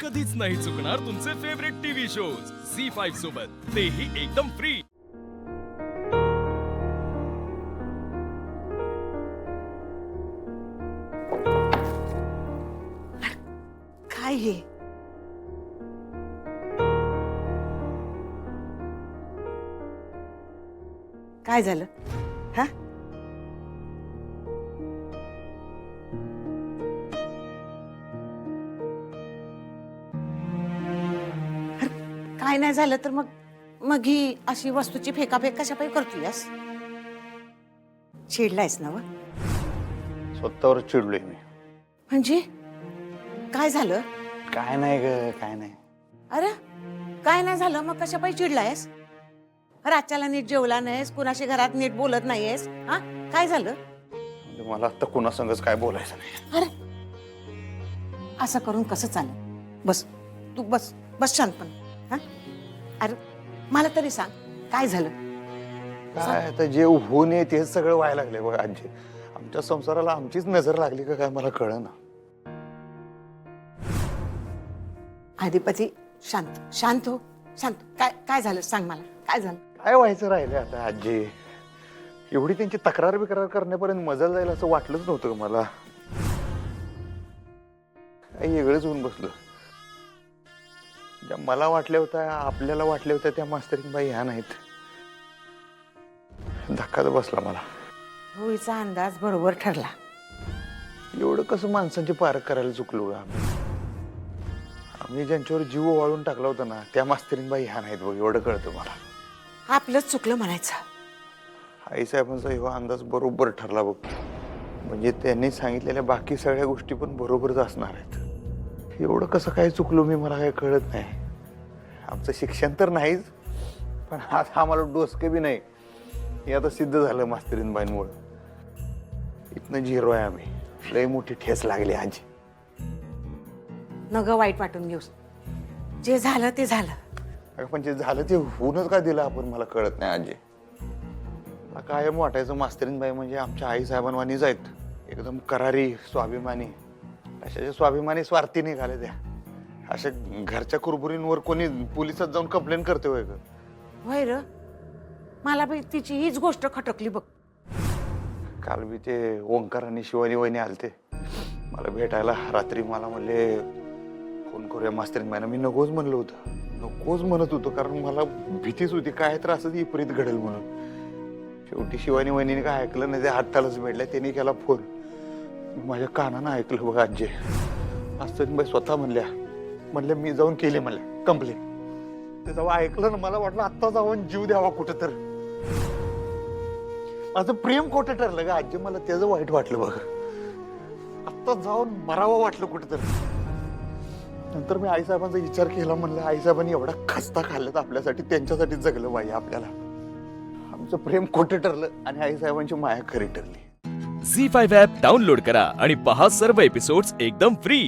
कधीच नाही चुकणार तुमचे फेवरेट टीव्ही शोज झी5 सोबत, तेही एकदम फ्री। काय हे? काय झालं? हा? काय नाही झालं तर मग ही अशी वस्तूची फेकाफेक कशापायी करतोयस? चिडलायस ना? स्वतःवर चिडलोय मी। म्हणजे काय झालं? काय नाही ग, काय नाही। अरे काय नाही झालं मग कशापायी चिडलायस? रातच्याला नीट जेवला नाहीस, कुणाशी घरात नीट बोलत नाहीयेस, हा? काय झालं? म्हणजे मला आता कुणा संगच काय बोलायचं नाही। अरे असं करून कसं चालेल? बस तू बस बस शांतपण, हा? अरे मला तरी सांग काय झालं? काय आता जे होऊ नये तेच सगळं व्हायला लागले बघ आजी। आमच्या संसाराला आमचीच नजर लागली का काय मला कळेना। अधिपती शांत शांत हो, शांत। काय काय झालं सांग मला, काय झालं? काय व्हायचं राहिले आता आजी? एवढी त्यांची तक्रार बिक्रार करण्यापर्यंत मजल जाईल असं वाटलंच नव्हतं मला। काही वेगळंच होऊन बसलं। ज्या मला वाटल्या होत्या, आपल्याला वाटल्या होत्या त्या मास्तरीनबाई ह्या नाहीत। धक्काच बसला मला। होळीचा अंदाज बरोबर ठरला। एवढं कसं माणसांची पारख करायला चुकलो आम्ही? आम्ही ज्यांच्यावर जीव ओवाळून टाकला होता ना त्या मास्तरीनबाई ह्या नाहीत बघ, एवढं कळतं मला। आपलंच चुकलं म्हणायचं। आईसाहेबांचा एवढा अंदाज बरोबर ठरला बघ। म्हणजे त्यांनी सांगितलेल्या बाकी सगळ्या गोष्टी पण बरोबरच असणार आहेत। एवढं कसं काय चुकलो मी मला काय कळत नाही। आमचं शिक्षण तर नाहीच, पण आज आम्हाला डोसके बी नाही हे आता सिद्ध झालं मास्तरीनबाईंमुळे। इथनं झिरो आहे आम्ही। लय मोठी ठेस लागली आजी। नग वाईट वाटून घेऊस, जे झालं ते झालं। पण जे झालं ते होऊनच का दिलं आपण मला कळत नाही आजी। मला कायम वाटायचं मास्तरीनबाई म्हणजे आमच्या आई साहेबांवानीच आहेत, एकदम करारी स्वाभिमानी। अशा स्वाभिमानी स्वार्थी निघाले त्या। अशा घरच्या कुरबुरींवर कोणी पोलिसात जाऊन कंप्लेंट करते होय ग? होय र, मला बी तिची हीच गोष्ट खटकली बघ। काल बी ते ओंकार आणि शिवानी वहिनी आलते मला भेटायला। रात्री मला म्हणले फोन करूया मास्तरीनबाईंना। मी नकोच म्हणलं होतं, नकोच म्हणत होतो, कारण मला भीतीच होती काय तर असं विपरीत घडेल म्हणून। शेवटी शिवानी वहिनीने काय ऐकलं नाही, ते हातालाच भेटल्या। त्यांनी केला फोन, माझ्या कानानं ऐकलं बघ आजी। मास्तरीनबाई स्वतः म्हणल्या मी जाऊन केली म्हणल्या कंप्लेंट। ते जेव्हा ऐकलं ना मला वाटलं आत्ता जाऊन जीव द्यावा कुठं तर। माझं प्रेम खोटं ठरलं ग आजी, मला त्याचं वाईट वाटलं बघ। आत्ता जाऊन मरावं वाटलं कुठं तर। नंतर मी आईसाहेबांचा विचार केला, म्हणलं आईसाहेबांनी एवढा खस्ता खाल्ला तर आपल्यासाठी, त्यांच्यासाठी जगलं पाहिजे आपल्याला। आमचं प्रेम खोटं ठरलं आणि आईसाहेबांची माया खरी ठरली। झी5 ॲप डाउनलोड करा आणि पहा सर्व एपिसोड्स एकदम फ्री।